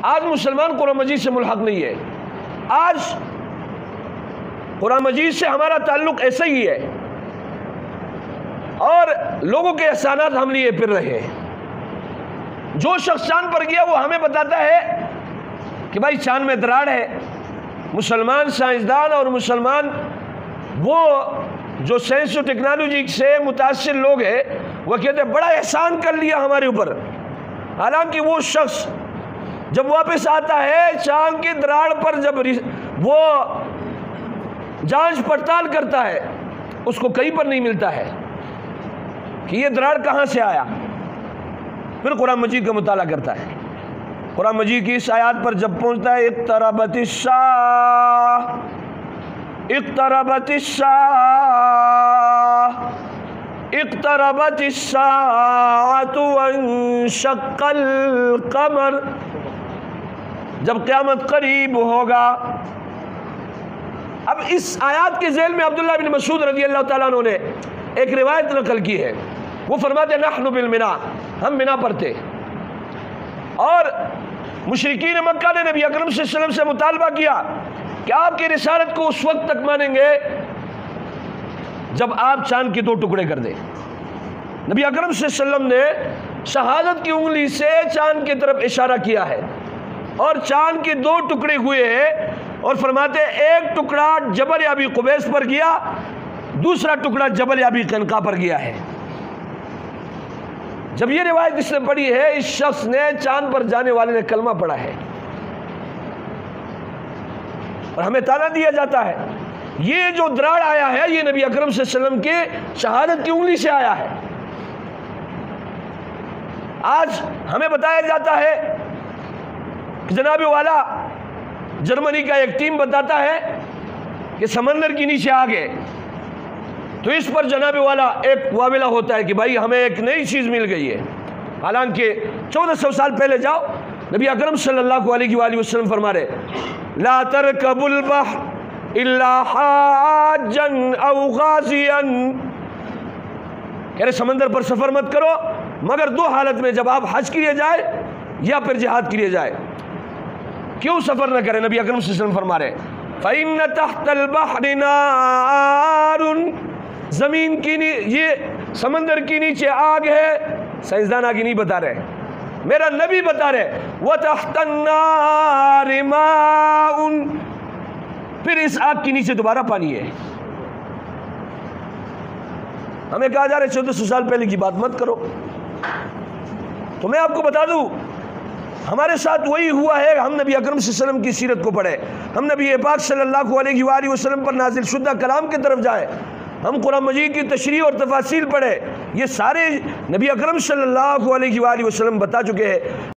آج مسلمان قرآن مجید سے ملحق نہیں ہے. آج قرآن مجید سے ہمارا تعلق ایسا ہی ہے اور لوگوں کے احسانات ہم لیے پھر رہے ہیں. جو شخص چاند پر گیا وہ ہمیں بتاتا ہے کہ بھائی چاند میں دراڑ ہے. مسلمان سائنسدان اور مسلمان وہ جو سائنس و ٹیکنالوجی سے متاثر لوگ ہیں وہ کہتے ہیں بڑا احسان کر لیا ہمارے اوپر. حالانکہ وہ شخص جب واپس آتا ہے چاند کی دراڑ پر جب وہ جانچ پڑتال کرتا ہے اس کو کہیں پر نہیں ملتا ہے کہ یہ دراڑ کہاں سے آیا. پھر قرآن مجید کا مطالعہ کرتا ہے. قرآن مجید کی اس آیات پر جب پہنچتا ہے اقتربت الساعہ اقتربت الساعہ اقتربت الساعۃ وانشق القمر، جب قیامت قریب ہوگا. اب اس آیات کے ذیل میں عبداللہ بن مسعود رضی اللہ تعالیٰ عنہ نے ایک روایت نقل کی ہے. وہ فرماتے ہیں نحن بالمنا، ہم منا پر تھے اور مشرکین مکہ نے نبی اکرم صلی اللہ علیہ وسلم سے مطالبہ کیا کہ آپ کی رسالت کو اس وقت تک مانیں گے جب آپ چاند کے 2 ٹکڑے کر دیں. نبی اکرم صلی اللہ علیہ وسلم نے شہادت کی انگلی سے چاند کی طرف اشارہ کیا ہے اور چاند کے 2 ٹکڑے ہوئے ہیں اور فرماتے ہیں ایک ٹکڑا جبل ابی قبیس پر گیا، دوسرا ٹکڑا جبل ابی قنقاع پر گیا ہے. جب یہ روایت اس نے پڑھی ہے اس شخص نے چاند پر جانے والے نے کلمہ پڑھا ہے اور ہمیں تانا دیا جاتا ہے یہ جو دراڑ آیا ہے یہ نبی اکرم صلی اللہ علیہ وسلم کے شہادت کی انگلی سے آیا ہے. آج ہمیں بتایا جاتا ہے کہ جناب والا جرمنی کا ایک ٹیم بتاتا ہے کہ سمندر کے نیچے آ گئے تو اس پر جناب والا ایک واویلا ہوتا ہے کہ بھائی ہمیں ایک نئی چیز مل گئی ہے. حالانکہ 1400 سال پہلے جاؤ نبی اکرم صلی اللہ علیہ وآلہ وسلم فرما رہے لا ترکبوا البحر الا حاجا او غازیا، کہہ رہے سمندر پر سفر مت کرو مگر 2 حالت میں، جب آپ حج کے لیے جائے یا پھر جہاد کے لیے جائے. کیوں سفر نہ کریں؟ نبی اکرم صلی اللہ علیہ وسلم فرما رہے فَإِنَّ تَحْتَ الْبَحْرِ نَارٌ، زمین کی یہ سمندر کے نیچے آگ ہے. سائنسدان آگے نہیں بتا رہے، میرا نبی بتا رہے وَتَحْتَ النَّارِ مَاءٌ، پھر اس آگ کے نیچے دوبارہ پانی ہے. ہمیں کہا جا رہا ہے 1400 سال پہلے کی بات مت کرو. تو میں آپ کو بتا دوں ہمارے ساتھ وہی ہوا ہے. ہم نبی اکرم صلی اللہ علیہ وسلم کی سیرت کو پڑھے، ہم نبی پاک صلی اللہ علیہ وآلہ وسلم پر نازل شدہ کلام کی طرف جائے، ہم قرآن مجید کی تشریح اور تفاصیل پڑھے. یہ سارے نبی اکرم صلی اللہ علیہ وآلہ وسلم بتا چکے ہیں.